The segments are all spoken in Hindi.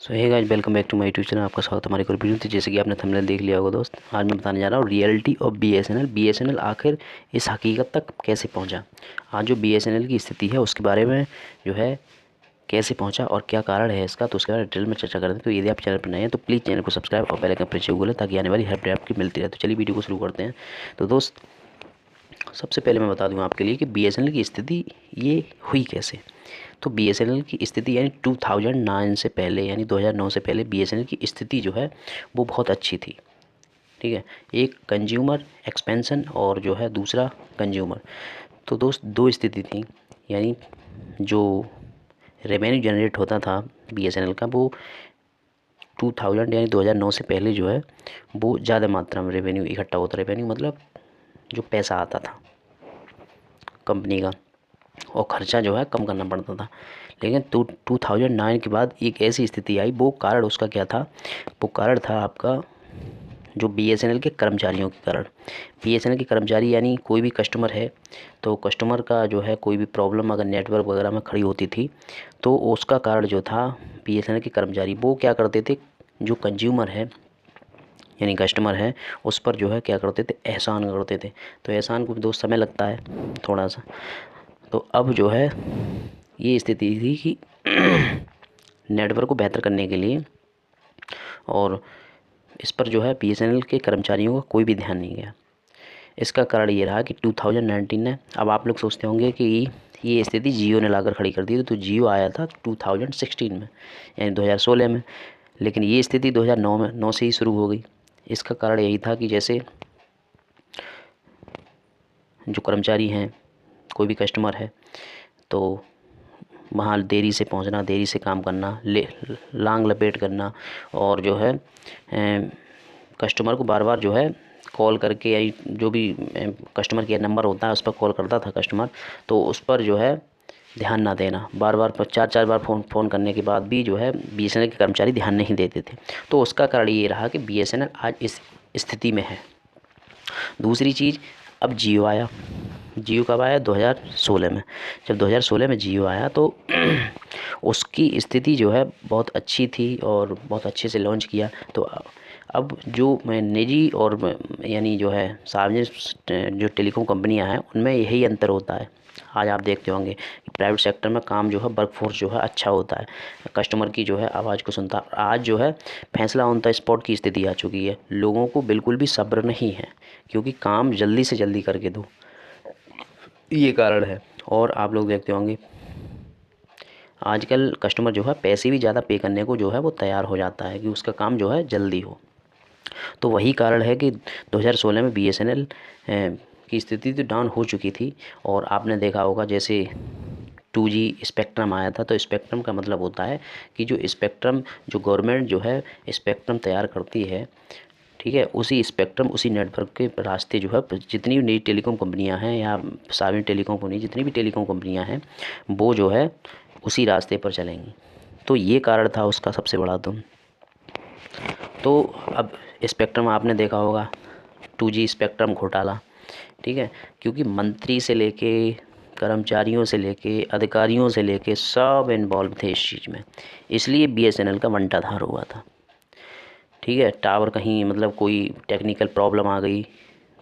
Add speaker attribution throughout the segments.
Speaker 1: So hey guys, welcome back to my YouTube channel. आपका स्वागत है हमारे एक वीडियो। तो जैसे कि आपने थंबनेल देख लिया होगा दोस्त, आज मैं बताने जा रहा हूँ रियलिटी ऑफ बीएसएनएल आखिर इस हकीकत तक कैसे पहुँचा। आज जो बीएसएनएल की स्थिति है उसके बारे में जो है कैसे पहुँचा और क्या कारण है इसका, तो उसके बारे में डिटेल में चर्चा करते हैं। तो यदि आप चैनल पर नए हैं तो प्लीज़ चैनल को सब्सक्राइब और बेल आइकन प्रेस जरूर करें ताकि आने वाली हर अपडेट आपकी मिलती रहे। तो चलिए वीडियो को शुरू करते हैं। तो दोस्त, सबसे पहले मैं बता दूं आपके लिए कि बीएसएनएल की स्थिति ये हुई कैसे। तो बीएसएनएल की स्थिति यानी 2009 से पहले, यानी 2009 से पहले बीएसएनएल की स्थिति जो है वो बहुत अच्छी थी। ठीक है, एक कंज्यूमर एक्सपेंशन और जो है दूसरा कंज्यूमर। तो दोस्त दो स्थिति थी, यानी जो रेवेन्यू जनरेट होता था बीएसएनएल का वो 2000 यानी 2009 से पहले जो है वो ज़्यादा मात्रा में रेवेन्यू इकट्ठा होता। रेवेन्यू मतलब जो पैसा आता था कंपनी का, और ख़र्चा जो है कम करना पड़ता था। लेकिन 2009 के बाद एक ऐसी स्थिति आई, वो कारण उसका क्या था, वो कारण था आपका जो बीएसएनएल के कर्मचारियों के कारण। बीएसएनएल के कर्मचारी यानी कोई भी कस्टमर है तो कस्टमर का जो है कोई भी प्रॉब्लम अगर नेटवर्क वगैरह में खड़ी होती थी तो उसका कारण जो था बीएसएनएल के कर्मचारी वो क्या करते थे, जो कंज्यूमर है यानी कस्टमर है उस पर जो है क्या करते थे, एहसान करते थे। तो एहसान को भी दोस्त समय लगता है थोड़ा सा। तो अब जो है ये स्थिति थी कि नेटवर्क को बेहतर करने के लिए और इस पर जो है बीएसएनएल के कर्मचारियों का कोई भी ध्यान नहीं गया। इसका कारण ये रहा कि 2019 ने, अब आप लोग सोचते होंगे कि ये स्थिति जियो ने लाकर खड़ी कर दी। तो जियो आया था 2016 में यानी 2016 में, लेकिन ये स्थिति 2009 में 9 से ही शुरू हो गई। इसका कारण यही था कि जैसे जो कर्मचारी हैं, कोई भी कस्टमर है तो वहाँ देरी से पहुँचना, देरी से काम करना, लांग लपेट करना, और जो है कस्टमर को बार बार जो है कॉल करके, या जो भी कस्टमर केयर नंबर होता है उस पर कॉल करता था कस्टमर, तो उस पर जो है ध्यान ना देना, बार बार 4 बार फ़ोन करने के बाद भी जो है बीएसएनएल के कर्मचारी ध्यान नहीं देते थे। तो उसका कारण ये रहा कि बीएसएनएल आज इस स्थिति में है। दूसरी चीज़, अब जियो आया। जियो कब आया? 2016 में। जब 2016 में जियो आया तो उसकी स्थिति जो है बहुत अच्छी थी और बहुत अच्छे से लॉन्च किया। तो अब जो मैं निजी और यानी जो है सार्वजनिक जो टेलीकॉम कंपनियां हैं उनमें यही अंतर होता है। आज आप देखते होंगे कि प्राइवेट सेक्टर में काम जो है वर्कफोर्स जो है अच्छा होता है, कस्टमर की जो है आवाज़ को सुनता। आज जो है फैसला ऑन द स्पॉट की स्थिति आ चुकी है। लोगों को बिल्कुल भी सब्र नहीं है, क्योंकि काम जल्दी से जल्दी करके दो, ये कारण है। और आप लोग देखते होंगे आजकल कस्टमर जो है पैसे भी ज़्यादा पे करने को जो है वो तैयार हो जाता है कि उसका काम जो है जल्दी हो। तो वही कारण है कि 2016 में बीएसएनएल की स्थिति तो डाउन हो चुकी थी। और आपने देखा होगा जैसे 2G स्पेक्ट्रम आया था। तो स्पेक्ट्रम का मतलब होता है कि जो स्पेक्ट्रम, जो गवर्नमेंट जो है स्पेक्ट्रम तैयार करती है, ठीक है, उसी स्पेक्ट्रम उसी नेटवर्क के रास्ते जो है जितनी भी नई टेलीकॉम कंपनियां हैं या सार्वजनिक टेलीकॉम कंपनी, जितनी भी टेलीकॉम कंपनियां हैं वो जो है उसी रास्ते पर चलेंगी। तो ये कारण था उसका सबसे बड़ा। तो अब स्पेक्ट्रम आपने देखा होगा 2G स्पेक्ट्रम घोटाला, ठीक है, क्योंकि मंत्री से लेके कर्मचारियों से लेके अधिकारियों से लेके सब इन्वॉल्व थे इस चीज़ में, इसलिए बीएसएनएल का बंटाधार हुआ था। ठीक है, टावर कहीं मतलब कोई टेक्निकल प्रॉब्लम आ गई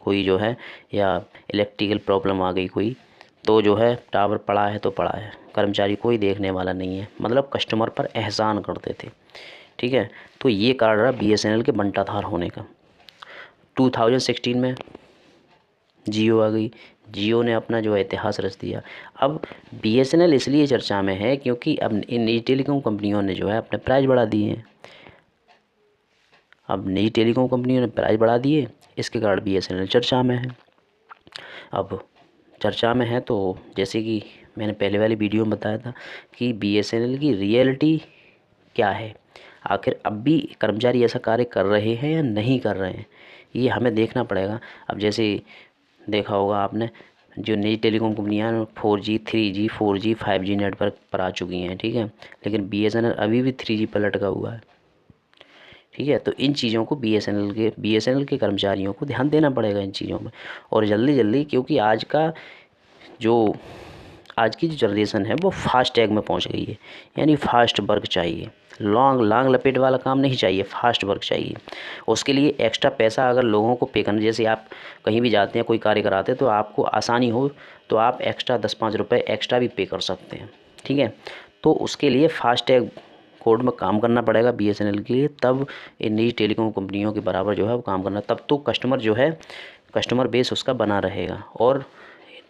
Speaker 1: कोई जो है, या इलेक्ट्रिकल प्रॉब्लम आ गई कोई, तो जो है टावर पड़ा है तो पड़ा है, कर्मचारी कोई देखने वाला नहीं है, मतलब कस्टमर पर एहसान करते थे। ठीक है, तो ये कारण रहा बीएसएनएल के बंटाधार होने का। 2016 में जियो आ गई। जियो ने अपना जो है इतिहास रच दिया। अब बीएसएनएल इसलिए चर्चा में है क्योंकि अब इन नई टेलीकॉम कंपनियों ने जो है अपने प्राइस बढ़ा दिए हैं। अब नई टेलीकॉम कंपनियों ने प्राइस बढ़ा दिए, इसके कारण बीएसएनएल चर्चा में है। अब चर्चा में है तो जैसे कि मैंने पहले वाली वीडियो में बताया था कि बीएसएनएल की रियलिटी क्या है, आखिर अब भी कर्मचारी ऐसा कार्य कर रहे हैं या नहीं कर रहे हैं, ये हमें देखना पड़ेगा। अब जैसे देखा होगा आपने, जो नई टेलीकॉम कंपनियां 4G 3G 4G 5G network पर आ चुकी हैं, ठीक है, लेकिन बीएसएनएल अभी भी 3G पर लटका हुआ है। ठीक है, तो इन चीज़ों को बीएसएनएल के कर्मचारियों को ध्यान देना पड़ेगा इन चीज़ों में, और जल्दी जल्दी, क्योंकि आज का जो आज की जो जनरेशन है वो फास्ट टैग में पहुंच गई है, यानी फास्ट वर्क चाहिए, लांग लपेट वाला काम नहीं चाहिए, फास्ट वर्क चाहिए। उसके लिए एक्स्ट्रा पैसा अगर लोगों को पे करना, जैसे आप कहीं भी जाते हैं कोई कार्य कराते हैं तो आपको आसानी हो तो आप एक्स्ट्रा 10-5 रुपये एक्स्ट्रा भी पे कर सकते हैं, ठीक है। तो उसके लिए फास्ट टैग कोड में काम करना पड़ेगा बीएसएनएल के लिए, तब इन नई टेलीकॉम कंपनियों के बराबर जो है वो काम करना, तब तो कस्टमर जो है कस्टमर बेस उसका बना रहेगा। और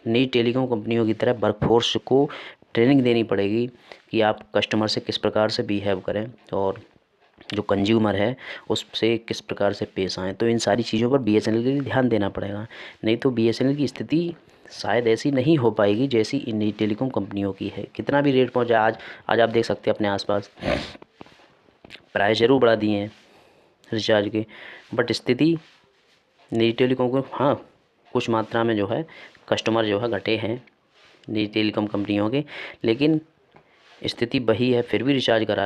Speaker 1: नई टेलीकॉम कंपनियों की तरह वर्कफोर्स को ट्रेनिंग देनी पड़ेगी कि आप कस्टमर से किस प्रकार से बिहेव करें और जो कंज्यूमर है उससे किस प्रकार से पेश आएँ। तो इन सारी चीज़ों पर बीएसएनएल के लिए ध्यान देना पड़ेगा, नहीं तो बीएसएनएल की स्थिति शायद ऐसी नहीं हो पाएगी जैसी इन नई टेलीकॉम कंपनियों की है। कितना भी रेट पहुंचा, आज आप देख सकते हैं अपने आसपास प्राइस ज़रूर बढ़ा दिए हैं रिचार्ज के, बट स्थिति नई टेलीकॉम को, हाँ कुछ मात्रा में जो है कस्टमर जो है घटे हैं नई टेलीकॉम कंपनियों के, लेकिन स्थिति वही है, फिर भी रिचार्ज करा